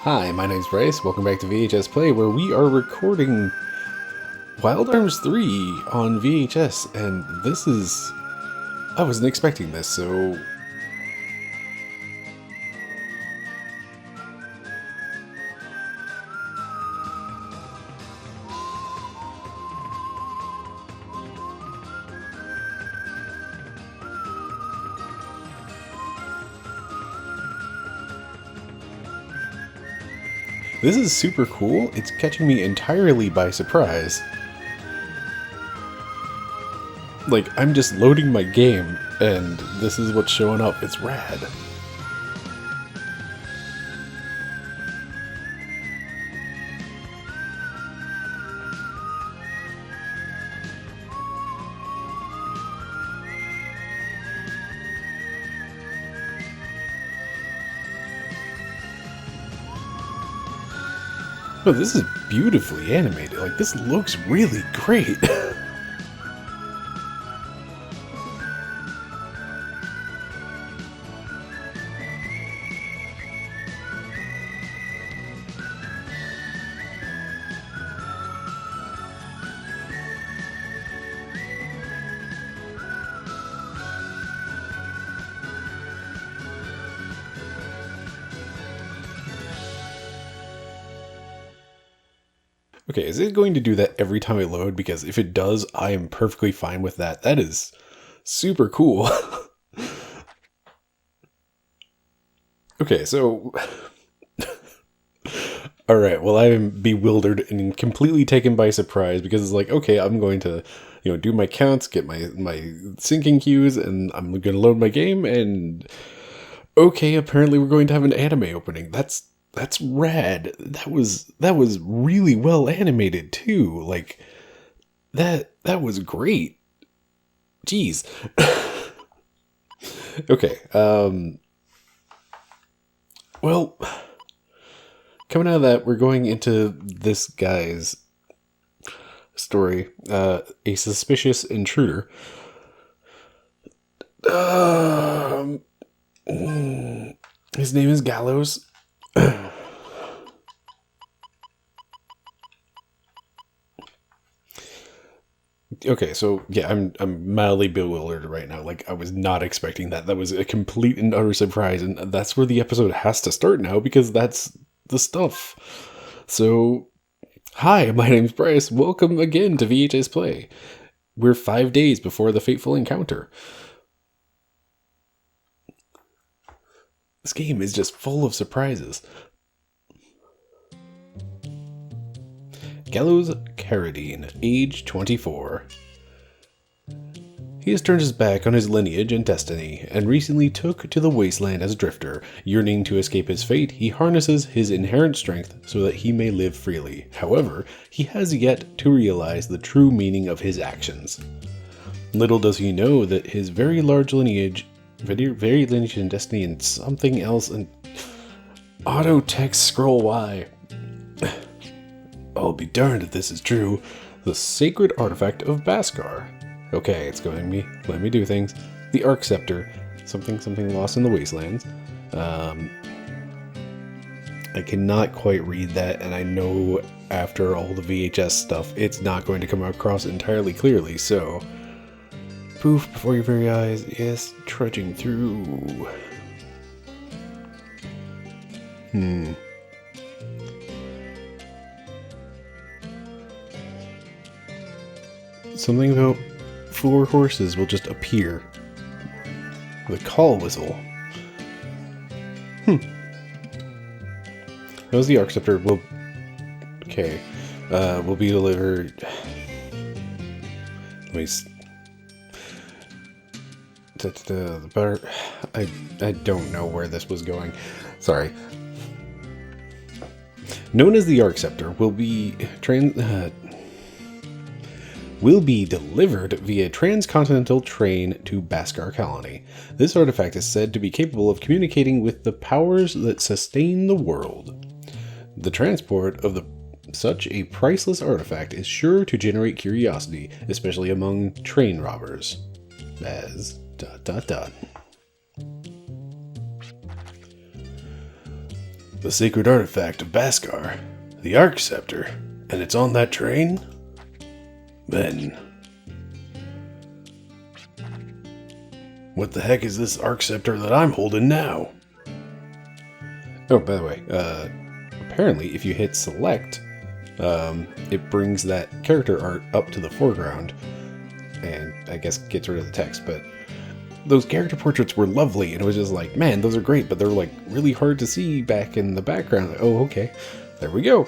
Hi, my name's Bryce. Welcome back to VHS Play, where we are recording Wild Arms 3 on VHS, and this is... I wasn't expecting this, so... This is super cool. It's catching me entirely by surprise. Like, I'm just loading my game, and this is what's showing up. It's rad. Oh, this is beautifully animated. Like, this looks really great. Okay, is it going to do that every time I load? Because if it does, I am perfectly fine with that. That is super cool. Okay, so... Alright, well, I am bewildered and completely taken by surprise because it's like, okay, I'm going to, do my counts, get my syncing cues, and I'm going to load my game, and... Okay, apparently we're going to have an anime opening. That's rad. That was really well animated too. Like that was great. Jeez. Okay. Well, coming out of that, we're going into this guy's story. A suspicious intruder. His name is Gallows. Okay, so yeah, I'm mildly bewildered right now. Like, I was not expecting that. That was a complete and utter surprise, and that's where the episode has to start now because that's the stuff. So, hi, my name's Bryce. Welcome again to VHS Play. We're 5 days before the fateful encounter. This game is just full of surprises. Gallows Carradine, age 24. He has turned his back on his lineage and destiny, and recently took to the wasteland as a drifter. Yearning to escape his fate, he harnesses his inherent strength so that he may live freely. However, he has yet to realize the true meaning of his actions. Little does he know that his very large lineage, very lineage and destiny and something else, and auto text scroll Y. I'll be darned if this is true. The sacred artifact of Bhaskar. Okay, it's going to me. Let me do things. The Arc Scepter. Something lost in the wastelands. I cannot quite read that, and I know after all the VHS stuff, it's not going to come across entirely clearly, so... Poof, before your very eyes. Yes, trudging through. Something about 4 horses will just appear with a call whistle. That was the Arc Scepter. Will be delivered. Let me. The better. I don't know where this was going. Sorry. Known as the Arc Scepter, will be delivered via transcontinental train to Bhaskar Colony. This artifact is said to be capable of communicating with the powers that sustain the world. The transport of such a priceless artifact is sure to generate curiosity, especially among train robbers. As ... The sacred artifact of Bhaskar, the Arc Scepter, and it's on that train? Then... what the heck is this Arc Scepter that I'm holding now? Oh, by the way, apparently if you hit select, it brings that character art up to the foreground, and I guess gets rid of the text, but those character portraits were lovely, and it was just like, man, those are great, but they're like really hard to see back in the background. Like, oh, okay, there we go.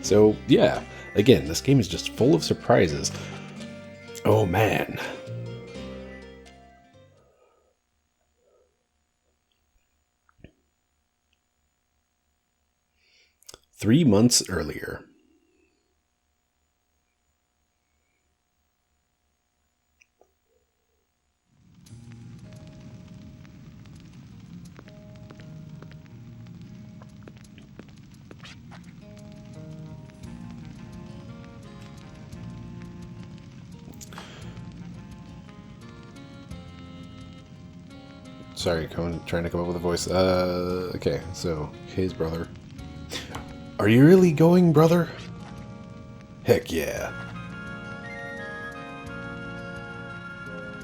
So, yeah, again, this game is just full of surprises. Oh, man. "3 months earlier." Sorry, trying to come up with a voice. Okay, so, his brother. "Are you really going, brother?" "Heck yeah."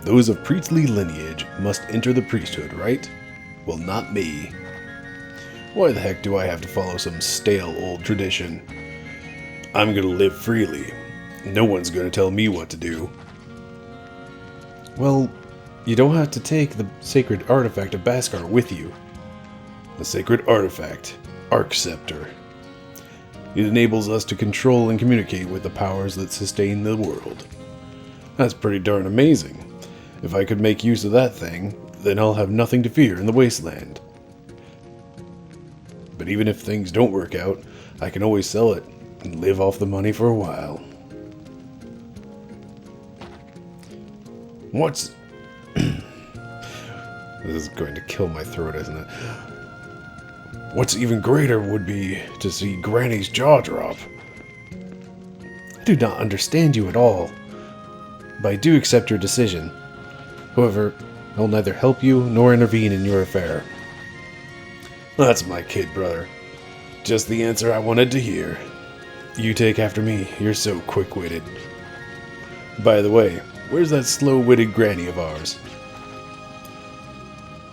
"Those of priestly lineage must enter the priesthood, right? Well, not me. Why the heck do I have to follow some stale old tradition? I'm gonna live freely. No one's gonna tell me what to do." "Well, you don't have to take the sacred artifact of Bhaskar with you." "The sacred artifact, Arc Scepter. It enables us to control and communicate with the powers that sustain the world. That's pretty darn amazing. If I could make use of that thing, then I'll have nothing to fear in the wasteland. But even if things don't work out, I can always sell it and live off the money for a while." What's... This is going to kill my throat, isn't it? "What's even greater would be to see Granny's jaw drop." "I do not understand you at all, but I do accept your decision. However, I will neither help you nor intervene in your affair." "That's my kid, brother. Just the answer I wanted to hear. You take after me, you're so quick-witted. By the way, where's that slow-witted Granny of ours?"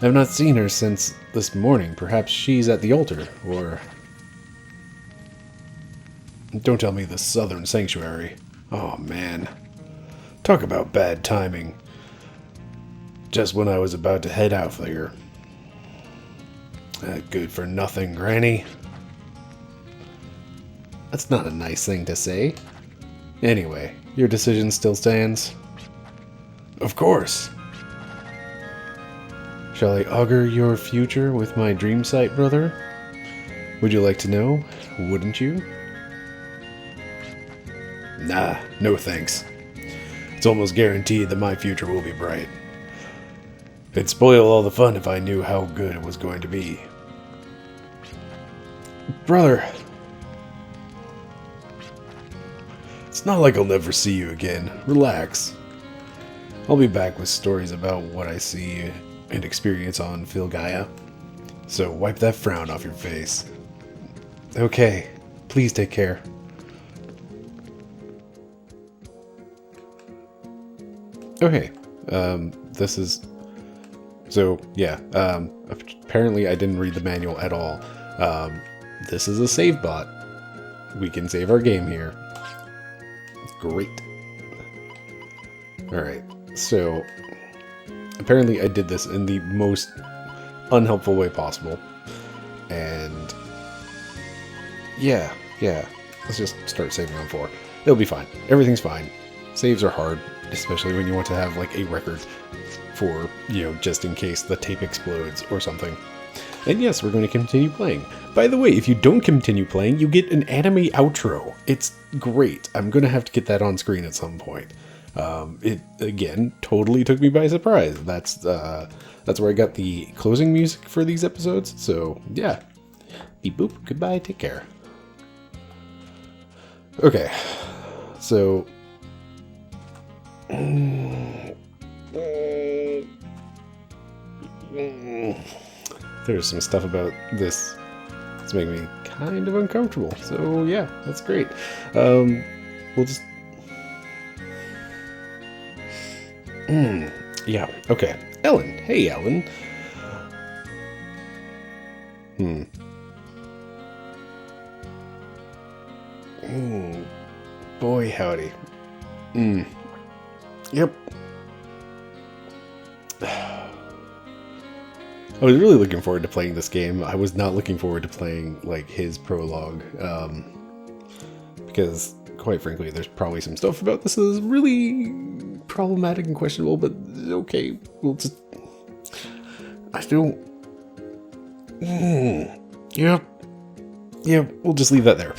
"I have not seen her since this morning. Perhaps she's at the altar, or..." "Don't tell me the Southern Sanctuary. Oh, man. Talk about bad timing. Just when I was about to head out there. That good-for-nothing Granny." That's not a nice thing to say. Anyway, your decision still stands? "Of course." "Shall I augur your future with my dream sight, brother? Would you like to know? Wouldn't you?" "Nah, no thanks. It's almost guaranteed that my future will be bright. It'd spoil all the fun if I knew how good it was going to be." "Brother, it's not like I'll never see you again. Relax. I'll be back with stories about what I see and experience on Filgaia. So wipe that frown off your face." "Okay. Please take care." Okay. This is... So, yeah. Apparently I didn't read the manual at all. This is a save bot. We can save our game here. Great. Alright. So... apparently I did this in the most unhelpful way possible. And yeah, let's just start saving on 4. It'll be fine. Everything's fine. Saves are hard, especially when you want to have like a record for, you know, just in case the tape explodes or something. And yes, we're going to continue playing. By the way, if you don't continue playing, you get an anime outro. It's great. I'm going to have to get that on screen at some point. It, again, totally took me by surprise. That's where I got the closing music for these episodes. So, yeah. Beep boop. Goodbye. Take care. Okay. So... there's some stuff about this It's making me kind of uncomfortable. So yeah, that's great. We'll just... yeah, okay. Ellen. Hey, Ellen. Boy, howdy. Yep. I was really looking forward to playing this game. I was not looking forward to playing, like, his prologue. Because, quite frankly, there's probably some stuff about this that is really problematic and questionable, but okay, we'll just... I still... Yep. Yep, we'll just leave that there.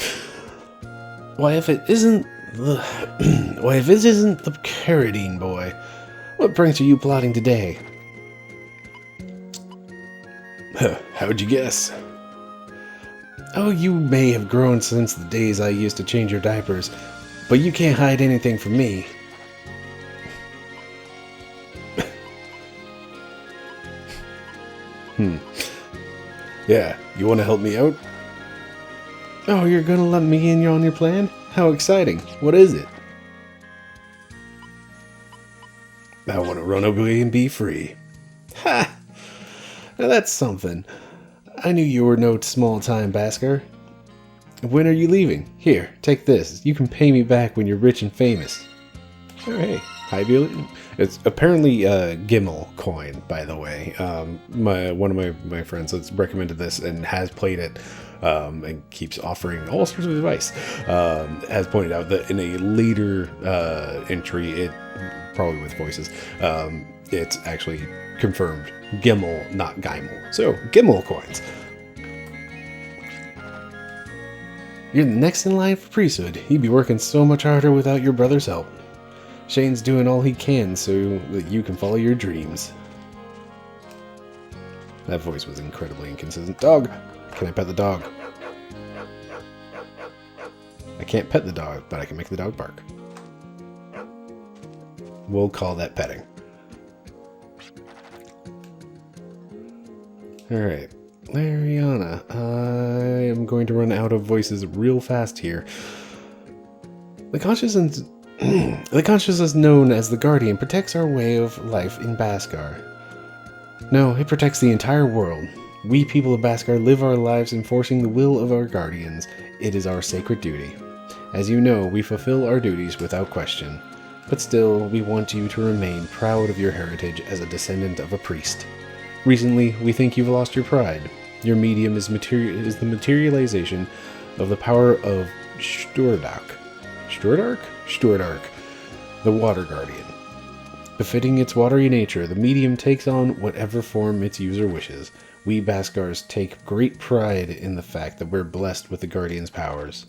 Why, if it isn't the... Why, if it isn't the Carradine boy, what pranks are you plotting today? How'd you guess? Oh, you may have grown since the days I used to change your diapers, but you can't hide anything from me. Yeah, you want to help me out? Oh, you're gonna let me in on your plan? How exciting. What is it? I want to run away and be free. Ha! Now that's something. I knew you were no small-time Basker. When are you leaving? Here, take this. You can pay me back when you're rich and famous. Oh, hey. Hi, Violet. It's apparently Gimel coin, by the way. One of my friends has recommended this and has played it and keeps offering all sorts of advice. Has pointed out that in a later entry, probably with voices, it's actually confirmed Gimel, not Gaimel. So, Gimel coins. You're the next in line for priesthood. You'd be working so much harder without your brother's help. Shane's doing all he can so that you can follow your dreams. That voice was incredibly inconsistent. Dog! Can I pet the dog? I can't pet the dog, but I can make the dog bark. We'll call that petting. Alright. Lariana. I am going to run out of voices real fast here. The consciousness known as the Guardian protects our way of life in Baskar. No, it protects the entire world. We people of Baskar live our lives enforcing the will of our guardians. It is our sacred duty. As you know, we fulfill our duties without question. But still, we want you to remain proud of your heritage as a descendant of a priest. Recently, we think you've lost your pride. Your medium is the materialization of the power of Sturdark. Sturdark, the Water Guardian. Befitting its watery nature, the medium takes on whatever form its user wishes. We Baskars take great pride in the fact that we're blessed with the Guardian's powers.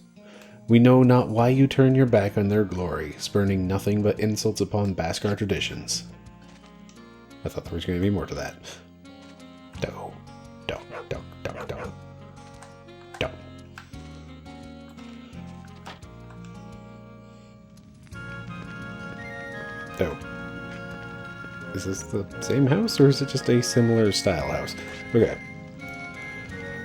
We know not why you turn your back on their glory, spurning nothing but insults upon Baskar traditions. I thought there was going to be more to that. Oh. Is this the same house, or is it just a similar style house? Okay.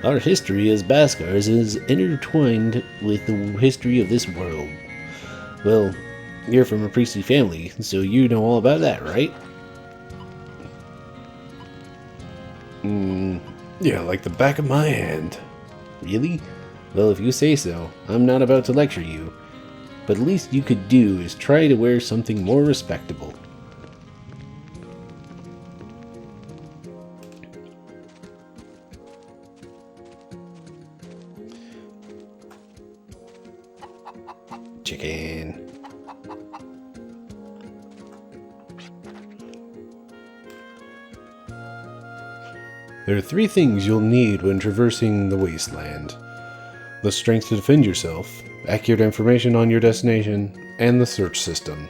Our history as Baskars is intertwined with the history of this world. Well, you're from a priestly family, so you know all about that, right? Yeah, like the back of my hand. Really? Well, if you say so, I'm not about to lecture you. But the least you could do is try to wear something more respectable. Chicken. There are 3 things you'll need when traversing the wasteland. The strength to defend yourself, accurate information on your destination, and the search system.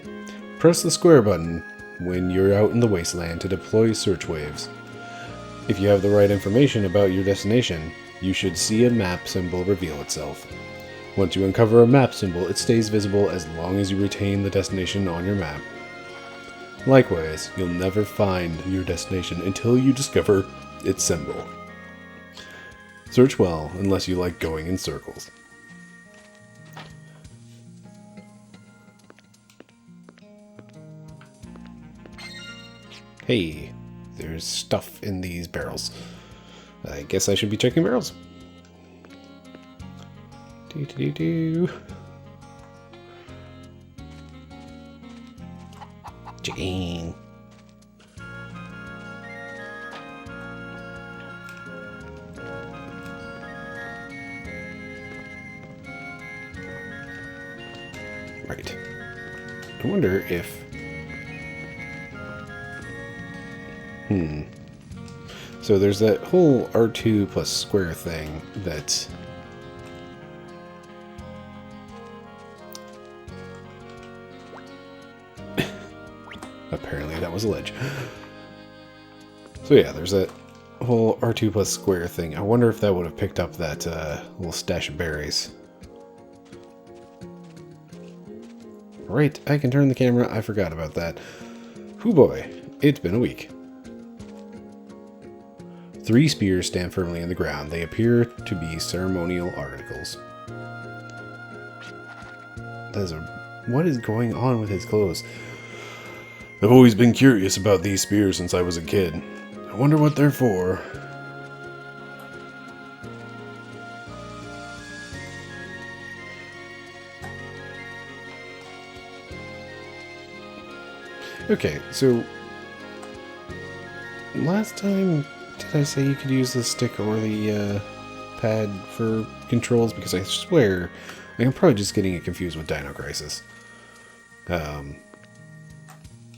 Press the square button when you're out in the wasteland to deploy search waves. If you have the right information about your destination, you should see a map symbol reveal itself. Once you uncover a map symbol, it stays visible as long as you retain the destination on your map. Likewise, you'll never find your destination until you discover its symbol. Search well, unless you like going in circles. Hey, there's stuff in these barrels. I guess I should be checking barrels. Do. Checking. Right. I wonder if... So there's that whole R2 plus square thing that... Apparently that was a ledge. So yeah, there's that whole R2 plus square thing. I wonder if that would have picked up that little stash of berries. Right, I can turn the camera. I forgot about that. Hoo boy, it's been a week. 3 spears stand firmly in the ground. They appear to be ceremonial articles. What is going on with his clothes? I've always been curious about these spears since I was a kid. I wonder what they're for. Okay, so last time, did I say you could use the stick or the pad for controls? Because I swear, I'm probably just getting it confused with Dino Crisis.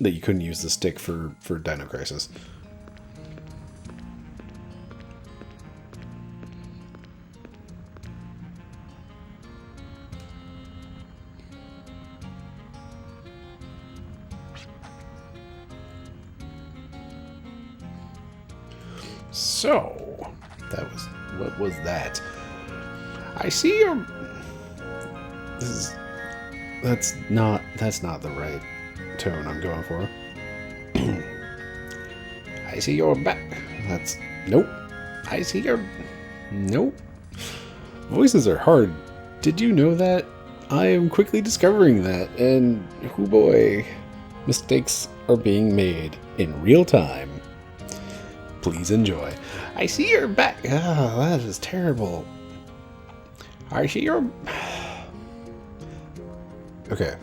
That you couldn't use the stick for Dino Crisis. So, what was that? I see your... That's not the right tone I'm going for. I see your back. Nope. I see your... Nope. Voices are hard. Did you know that? I am quickly discovering that, and oh boy, mistakes are being made in real time. Please enjoy. I see your back. Ah, that is terrible. I see your... Okay.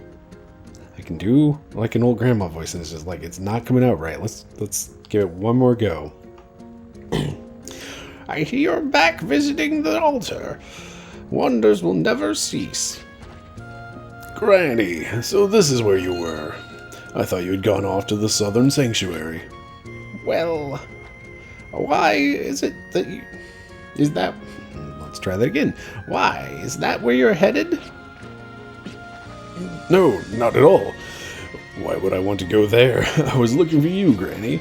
I can do like an old grandma voice, and it's just like it's not coming out right. Let's give it one more go. I see you're back visiting the altar. Wonders will never cease. Granny, so this is where you were. I thought you had gone off to the southern sanctuary. Well, why is it that you... Is that... Let's try that again. Why? Is that where you're headed? No, not at all. Why would I want to go there? I was looking for you, Granny.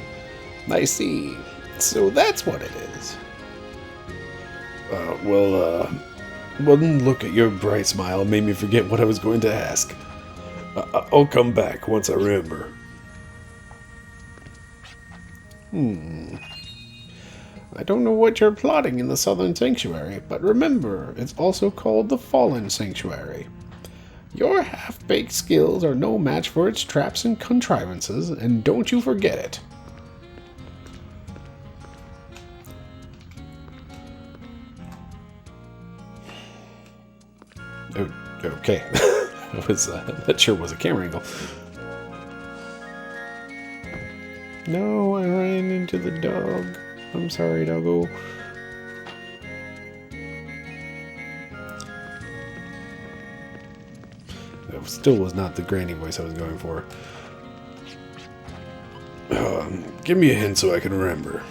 I see. So that's what it is. One look at your bright smile made me forget what I was going to ask. I'll come back once I remember. I don't know what you're plotting in the Southern Sanctuary, but remember, it's also called the Fallen Sanctuary. Your half-baked skills are no match for its traps and contrivances, and don't you forget it. Oh, okay. That sure was a camera angle. No, I ran into the dog. I'm sorry, doggo. That still was not the granny voice I was going for. Give me a hint so I can remember.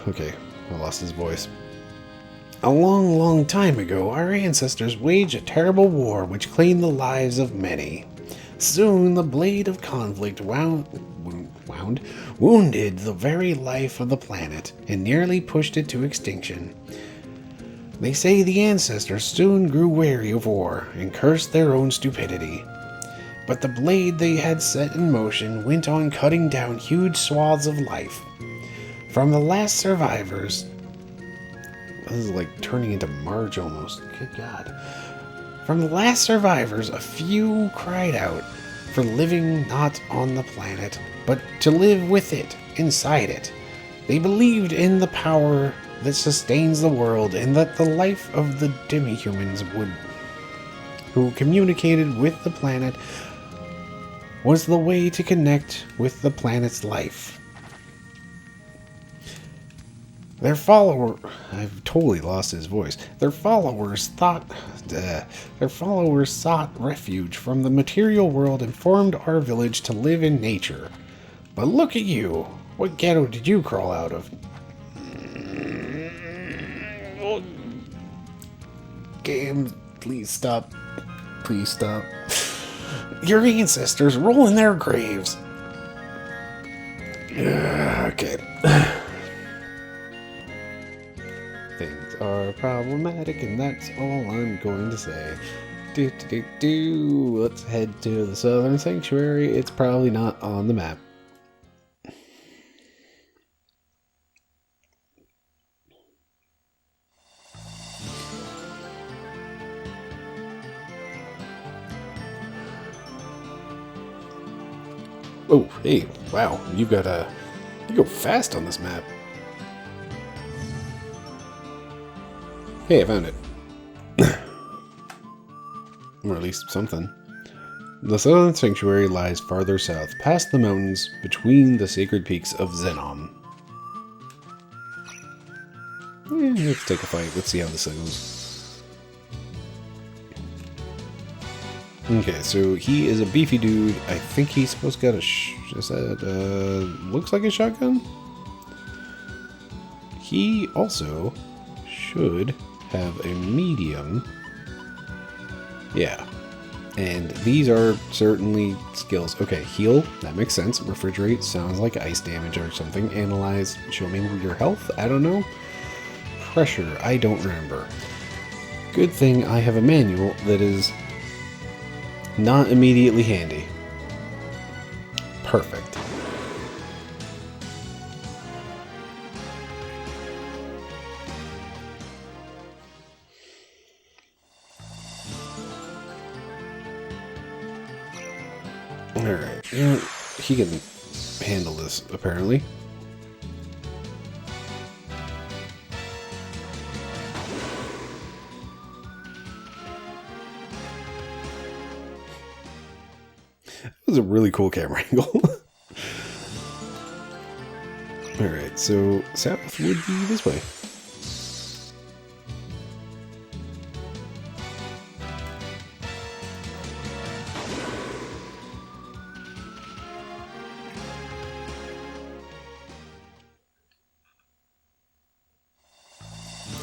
Okay, I lost his voice. A long, long time ago, our ancestors waged a terrible war which claimed the lives of many. Soon, the blade of conflict wounded the very life of the planet and nearly pushed it to extinction. They say the ancestors soon grew weary of war and cursed their own stupidity. But the blade they had set in motion went on cutting down huge swaths of life. From the last survivors... This is like turning into Marge almost. Good God. From the last survivors, a few cried out for living not on the planet, but to live with it, inside it. They believed in the power that sustains the world and that the life of the demi-humans who communicated with the planet was the way to connect with the planet's life. Their follower... I've totally lost his voice. Their followers sought refuge from the material world and formed our village to live in nature. But look at you. What ghetto did you crawl out of? Game, please stop. Please stop. Your ancestors roll in their graves. Okay. Things are problematic, and that's all I'm going to say. Let's head to the Southern Sanctuary. It's probably not on the map. Oh, hey, wow, you go fast on this map. Hey, I found it. Or at least something. The Southern Sanctuary lies farther south, past the mountains, between the sacred peaks of Zenom. Let's take a fight. Let's see how this goes. Okay, so he is a beefy dude. I think he's supposed to get looks like a shotgun? He also should have a medium. Yeah. And these are certainly skills. Okay, heal. That makes sense. Refrigerate sounds like ice damage or something. Analyze. Show me your health. I don't know. Pressure. I don't remember. Good thing I have a manual that is not immediately handy. Perfect. Alright, he can handle this, apparently. That was a really cool camera angle. Alright, so south would be this way.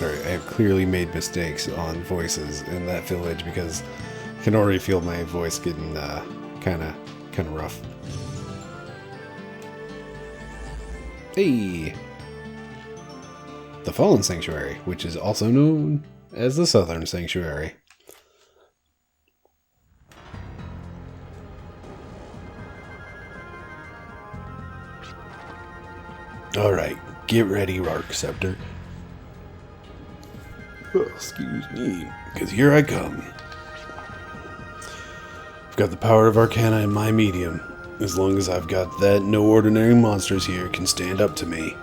Alright, I have clearly made mistakes on voices in that village because I can already feel my voice getting kind of rough. Hey! The Fallen Sanctuary, which is also known as the Southern Sanctuary. Alright, get ready, Arc Scepter. Oh, excuse me, because here I come. I've got the power of Arcana in my medium. As long as I've got that, no ordinary monsters here can stand up to me.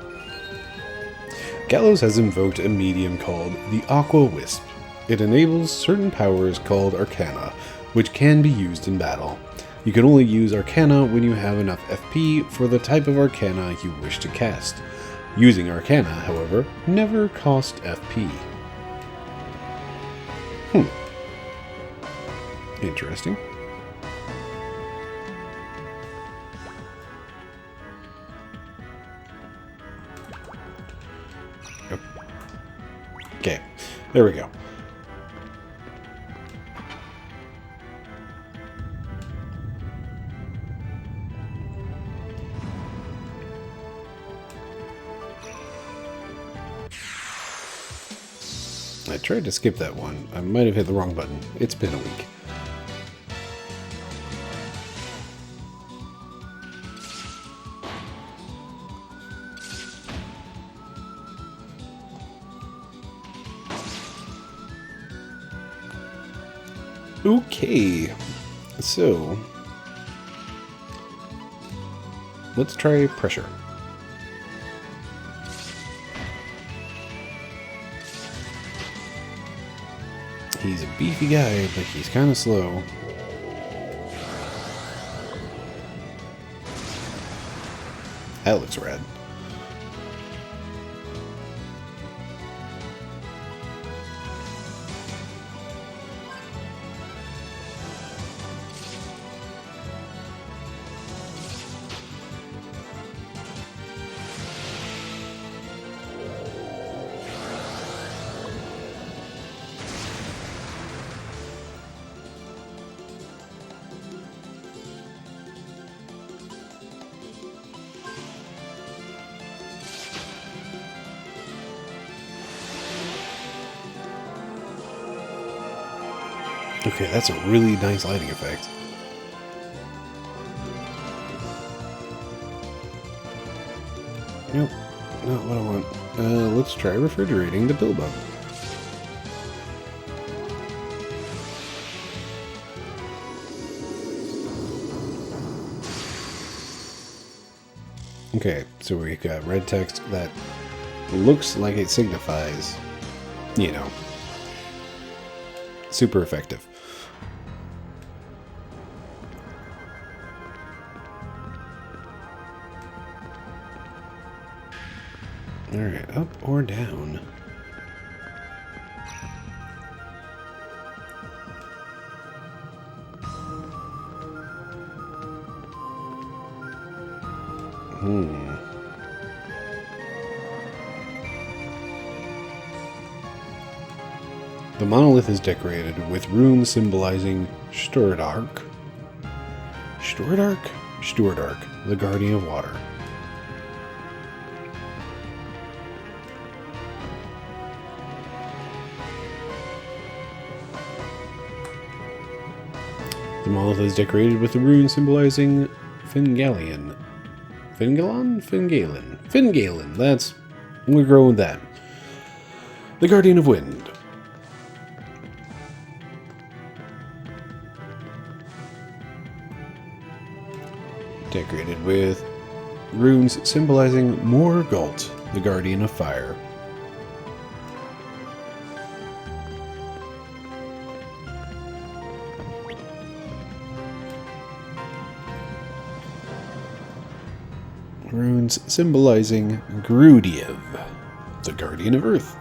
Gallows has invoked a medium called the Aqua Wisp. It enables certain powers called Arcana, which can be used in battle. You can only use Arcana when you have enough FP for the type of Arcana you wish to cast. Using Arcana, however, never costs FP. Interesting. Okay, there we go. I tried to skip that one. I might have hit the wrong button. It's been a week. Okay, so let's try pressure. He's a beefy guy, but he's kind of slow. That looks rad. Okay, that's a really nice lighting effect. Nope, not what I want. Let's try refrigerating the Bilbo. Okay, so we've got red text that looks like it signifies, you know, super effective. Alright, up or down? The monolith is decorated with runes symbolizing Sturdark. Sturdark? Sturdark, the guardian of water. The monolith is decorated with the runes symbolizing Fingalian. Fingalon? Fingalin. Fingalin, that's... we're going with that. The Guardian of Wind. Decorated with runes symbolizing Morgult, the Guardian of Fire. Runes symbolizing Grudiev, the Guardian of Earth.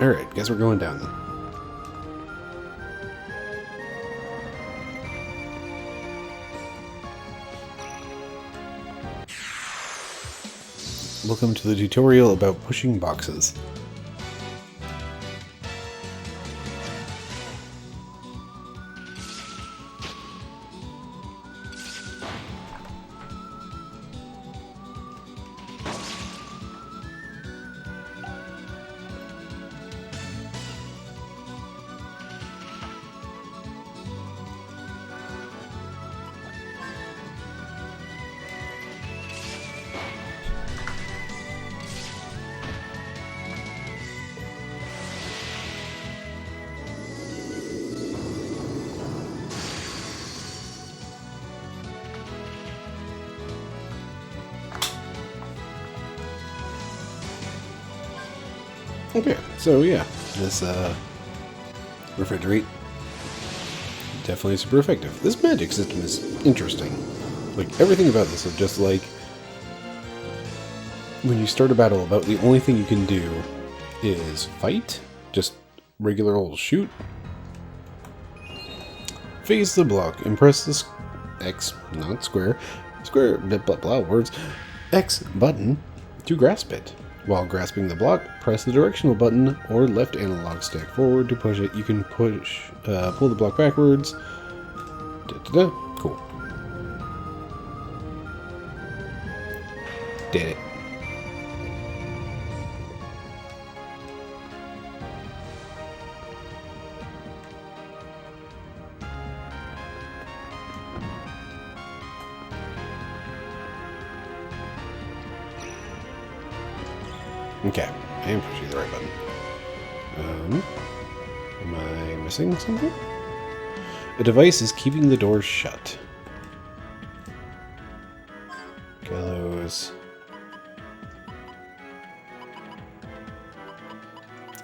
Alright, guess we're going down then. Welcome to the tutorial about pushing boxes. Okay, so yeah, this refrigerate, definitely super effective. This magic system is interesting. Like, everything about this is just like, when you start a battle, about the only thing you can do is fight, just regular old shoot, phase the block, and press the X, not square, blah blah blah words, X button to grasp it. While grasping the block, press the directional button or left analog stick forward to push it. You can pull the block backwards. Cool. Did it. Okay, I am pushing the right button. Am I missing something? A device is keeping the doors shut. Gallows.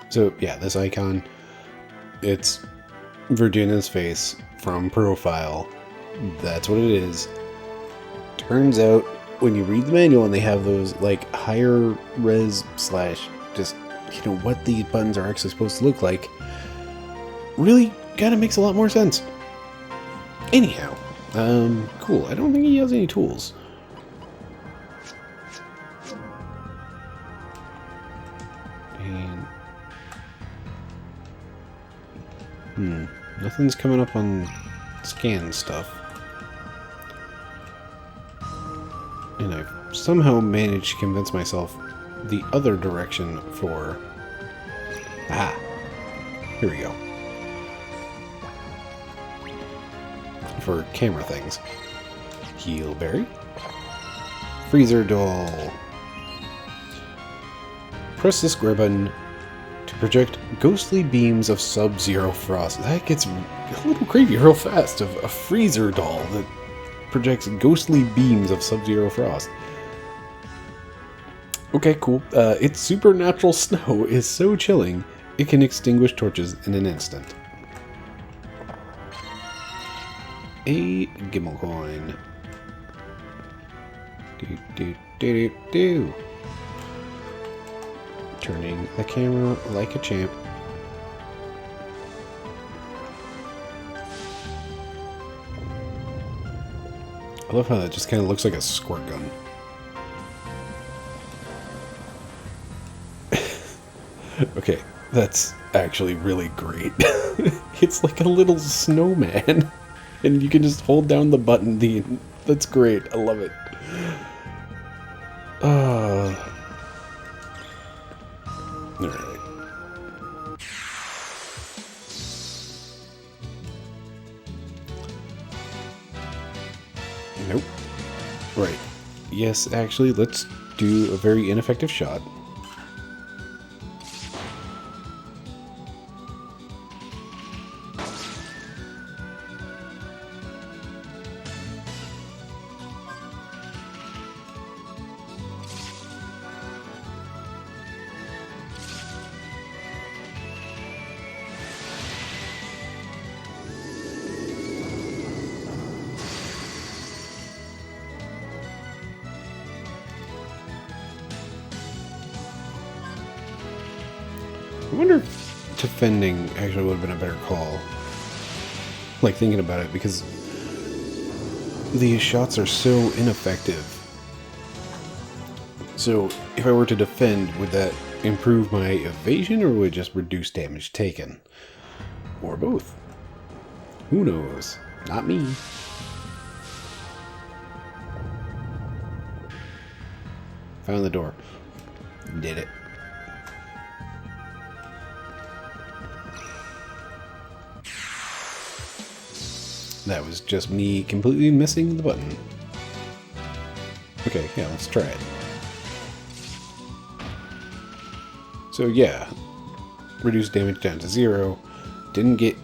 So, yeah, this icon, it's Virginia's face from profile. That's what it is. Turns out, when you read the manual and they have those, like, higher res slash just, what these buttons are actually supposed to look like, really kind of makes a lot more sense. Anyhow, cool. I don't think he has any tools. And, nothing's coming up on scan stuff. And I've somehow managed to convince myself the other direction for... Ah! Here we go. For camera things. Heelberry. Freezer doll. Press the square button to project ghostly beams of sub-zero frost. That gets a little creepy real fast. Of a freezer doll that projects ghostly beams of sub-zero frost. Okay, cool. Its supernatural snow is so chilling, it can extinguish torches in an instant. A Gimmel coin. Do. Turning the camera like a champ. I love how that just kind of looks like a squirt gun. Okay, that's actually really great. It's like a little snowman. And you can just hold down the button. That's great. I love it. Alright. Nope. Right. Yes, actually, let's do a very ineffective shot. I wonder if defending actually would have been a better call. Like, thinking about it, because these shots are so ineffective. So, if I were to defend, would that improve my evasion, or would it just reduce damage taken? Or both? Who knows? Not me. Found the door. Did it. That was just me completely missing the button. Okay, yeah, let's try it. So yeah, reduced damage down to 0. Didn't get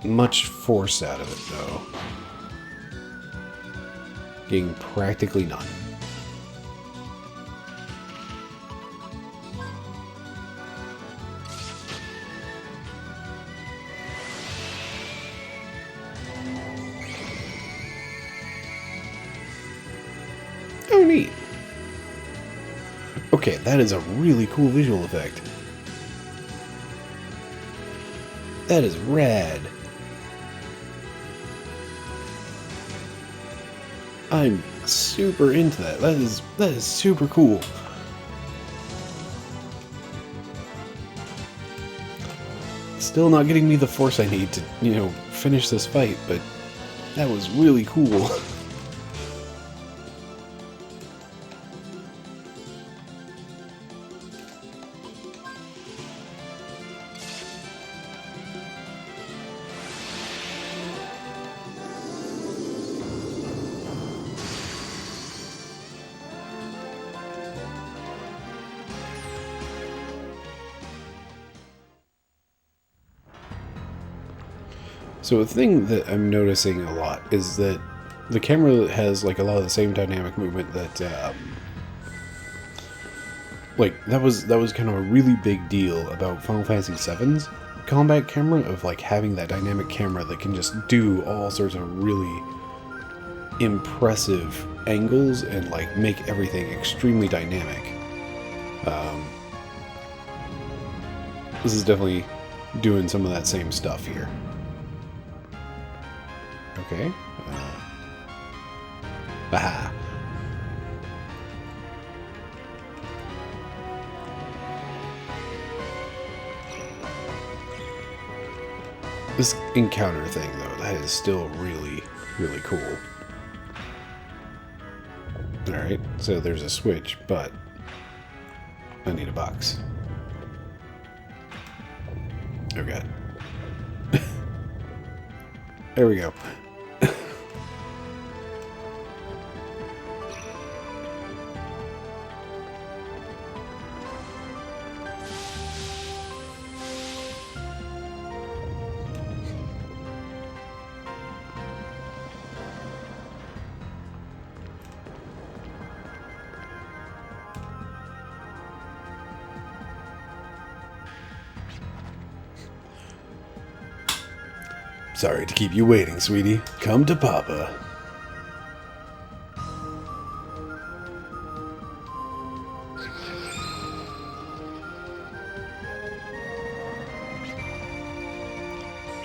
much force out of it though. Getting practically none. Oh, neat. Okay, that is a really cool visual effect. That is rad. I'm super into that. That is super cool. Still not getting me the force I need to, finish this fight, but that was really cool. So a thing that I'm noticing a lot is that the camera has like a lot of the same dynamic movement that like that was kind of a really big deal about Final Fantasy VII's combat camera, of like having that dynamic camera that can just do all sorts of really impressive angles and like make everything extremely dynamic. This is definitely doing some of that same stuff here. Okay. Aha. This encounter thing, though, that is still really, really cool. Alright, so there's a switch, but I need a box. Oh god. There we go. Sorry to keep you waiting, sweetie. Come to Papa.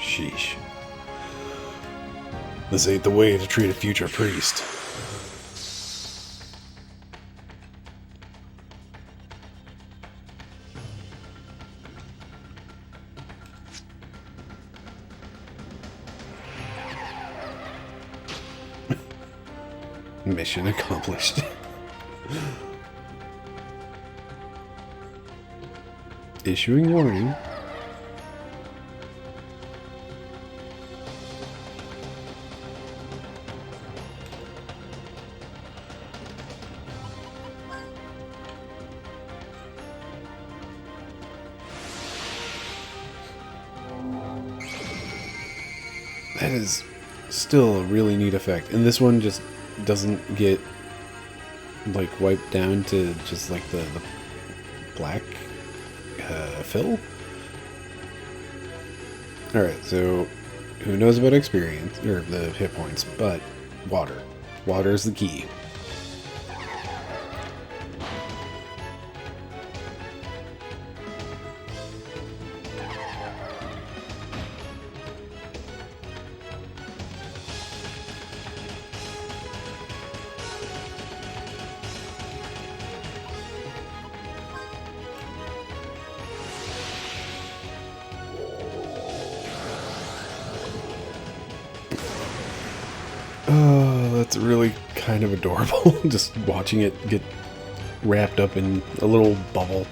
Sheesh. This ain't the way to treat a future priest. Mission accomplished. Issuing warning. That is still a really neat effect. And this one just doesn't get like wiped down to just like the black fill. Alright, so who knows about experience or the hit points, but water. Water is the key. Oh, that's really kind of adorable. Just watching it get wrapped up in a little bubble.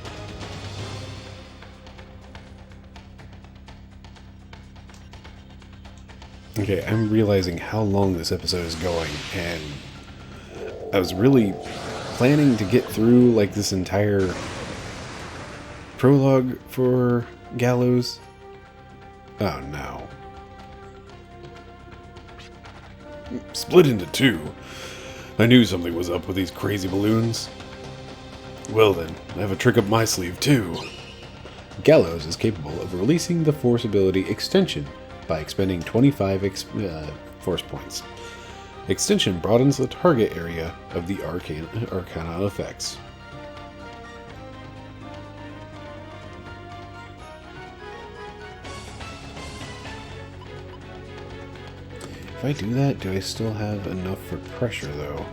Okay, I'm realizing how long this episode is going, and I was really planning to get through like this entire prologue for Gallows. Oh no. Split into two. I knew something was up with these crazy balloons. Well then, I have a trick up my sleeve too. Gallows is capable of releasing the force ability Extension by expending 25 force points. Extension broadens the target area of the Arcana effects. If I do that, do I still have enough for pressure though?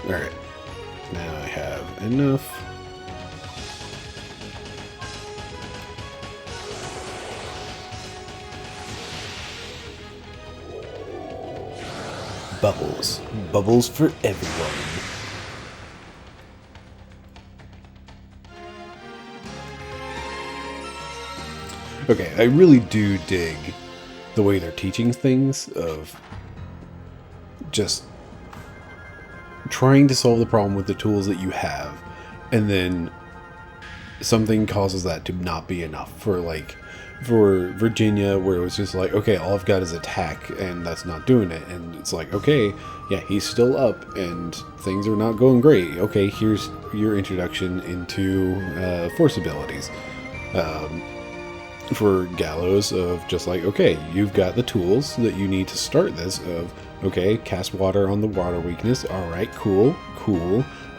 Alright. Now I have enough. Bubbles. Bubbles for everyone. Okay, I really do dig the way they're teaching things of just trying to solve the problem with the tools that you have, and then something causes that to not be enough. For Virginia, where it was just like, okay, all I've got is attack, and that's not doing it. And it's like, okay, yeah, he's still up, and things are not going great. Okay, here's your introduction into force abilities. For Gallows, of just like, okay, you've got the tools that you need to start this, of, okay, cast water on the water weakness. Alright, cool.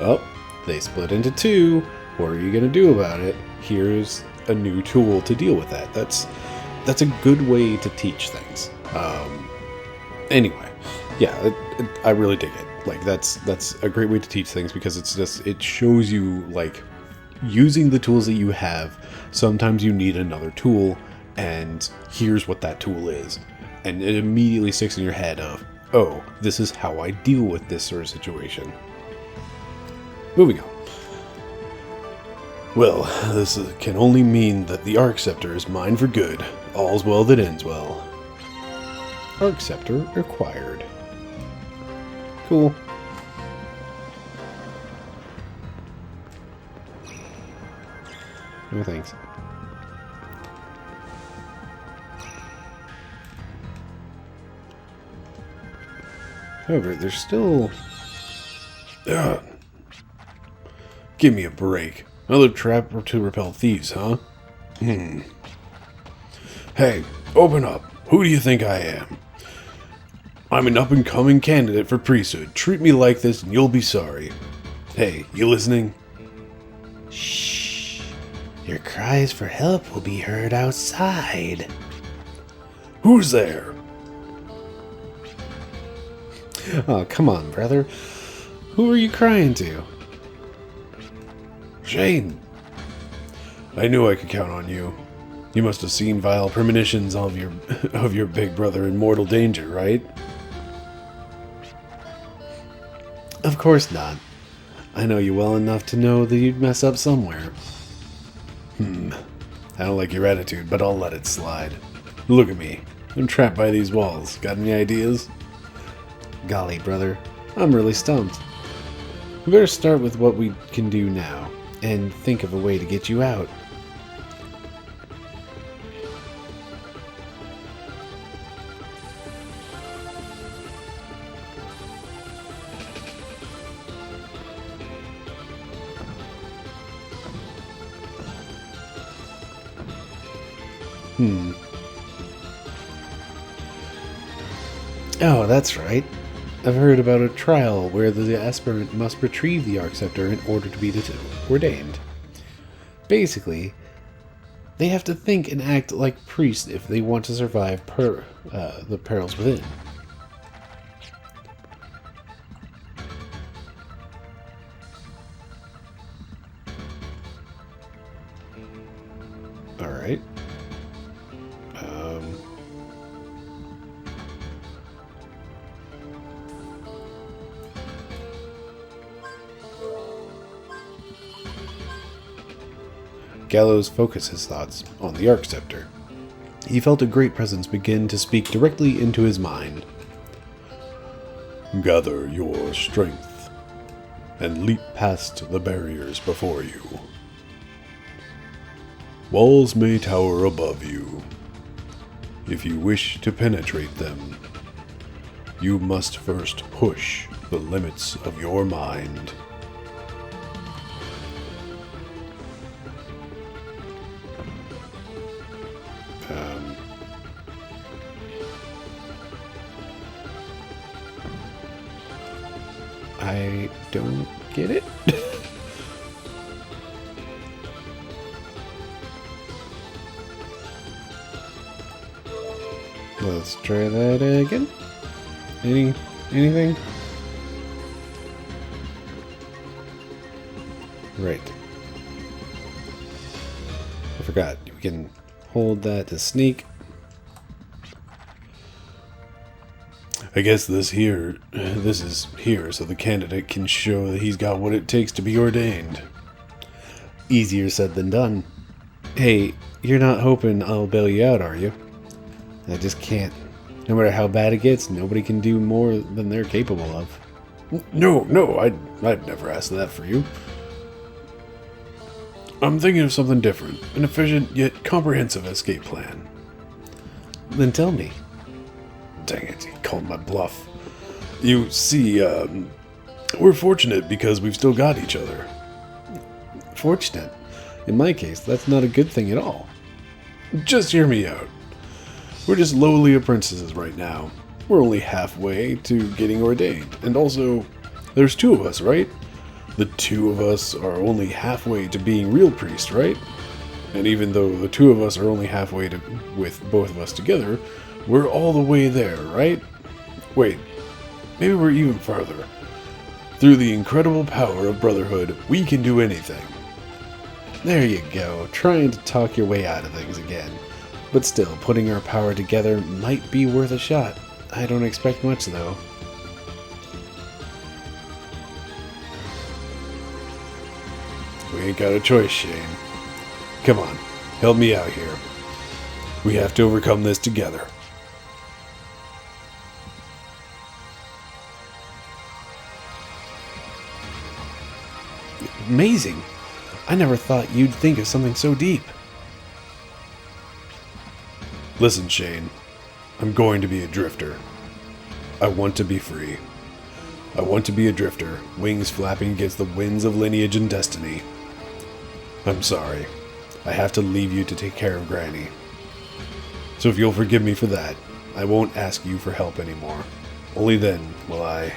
Oh, they split into two. What are you going to do about it? Here's a new tool to deal with that. That's a good way to teach things. Anyway, yeah, I really dig it. Like, that's a great way to teach things, because it shows you, like, using the tools that you have. Sometimes you need another tool, and here's what that tool is. And it immediately sticks in your head of, oh, this is how I deal with this sort of situation. Moving on. Well, this can only mean that the Arc Scepter is mine for good. All's well that ends well. Arc Scepter acquired. Cool. No thanks. However, there's still... Ugh. Give me a break. Another trap to repel thieves, huh? Hey, open up. Who do you think I am? I'm an up-and-coming candidate for priesthood. Treat me like this and you'll be sorry. Hey, you listening? Shh. Your cries for help will be heard outside. Who's there? Oh, come on, brother. Who are you crying to? Shane. I knew I could count on you. You must have seen vile premonitions of your big brother in mortal danger, right? Of course not. I know you well enough to know that you'd mess up somewhere. I don't like your attitude, but I'll let it slide. Look at me. I'm trapped by these walls. Got any ideas? Golly, brother. I'm really stumped. We better start with what we can do now, and think of a way to get you out. Oh, that's right. I've heard about a trial where the aspirant must retrieve the Arc Scepter in order to be ordained. Basically, they have to think and act like priests if they want to survive the perils within. Alright. Gallows focused his thoughts on the Arc Scepter. He felt a great presence begin to speak directly into his mind. Gather your strength and leap past the barriers before you. Walls may tower above you. If you wish to penetrate them, you must first push the limits of your mind. I don't get it. Let's try that again. Anything? Right. I forgot. We can hold that to sneak. I guess this is here so the candidate can show that he's got what it takes to be ordained. Easier said than done. Hey, you're not hoping I'll bail you out, are you? I just can't. No matter how bad it gets, nobody can do more than they're capable of. No, I'd never ask that for you. I'm thinking of something different, an efficient yet comprehensive escape plan. Then tell me. Dang it, he called my bluff. You see, we're fortunate because we've still got each other. Fortunate? In my case, that's not a good thing at all. Just hear me out. We're just lowly apprentices right now. We're only halfway to getting ordained. And also, there's two of us, right? The two of us are only halfway to being real priests, right? And even though the two of us are only halfway with both of us together, we're all the way there, right? Wait, maybe we're even farther. Through the incredible power of brotherhood, we can do anything. There you go, trying to talk your way out of things again. But still, putting our power together might be worth a shot. I don't expect much, though. We ain't got a choice, Shane. Come on, help me out here. We have to overcome this together. Amazing! I never thought you'd think of something so deep. Listen, Shane. I'm going to be a drifter. I want to be free. I want to be a drifter, wings flapping against the winds of lineage and destiny. I'm sorry. I have to leave you to take care of Granny. So if you'll forgive me for that, I won't ask you for help anymore. Only then will I...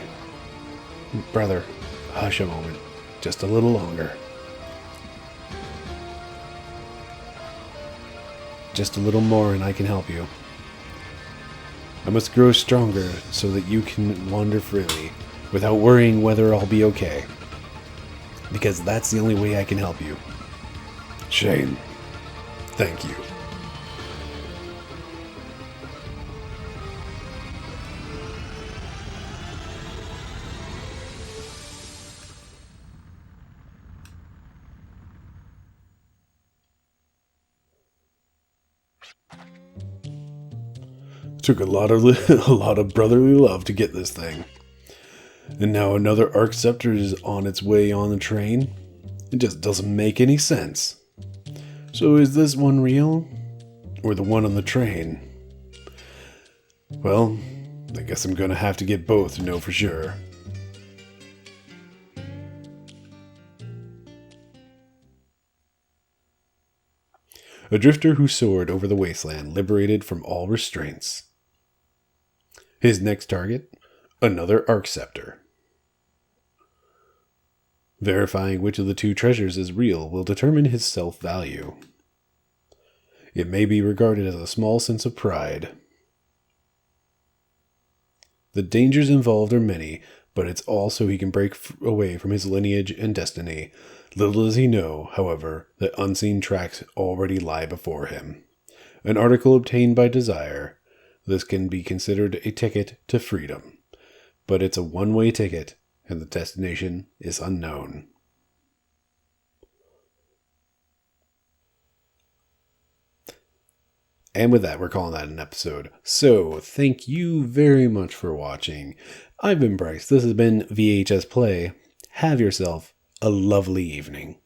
Brother, hush a moment. Just a little longer. Just a little more and I can help you. I must grow stronger so that you can wander freely, without worrying whether I'll be okay. Because that's the only way I can help you. Shane, thank you. Took a lot of brotherly love to get this thing. And now another Arc Scepter is on its way on the train? It just doesn't make any sense. So is this one real? Or the one on the train? Well, I guess I'm gonna have to get both to know for sure. A drifter who soared over the wasteland, liberated from all restraints. His next target, another Arc Scepter. Verifying which of the two treasures is real will determine his self-value. It may be regarded as a small sense of pride. The dangers involved are many, but it's all so he can break away from his lineage and destiny. Little does he know, however, that unseen tracks already lie before him. An article obtained by desire. This can be considered a ticket to freedom. But it's a one-way ticket, and the destination is unknown. And with that, we're calling that an episode. So, thank you very much for watching. I've been Bryce. This has been VHS Play. Have yourself a lovely evening.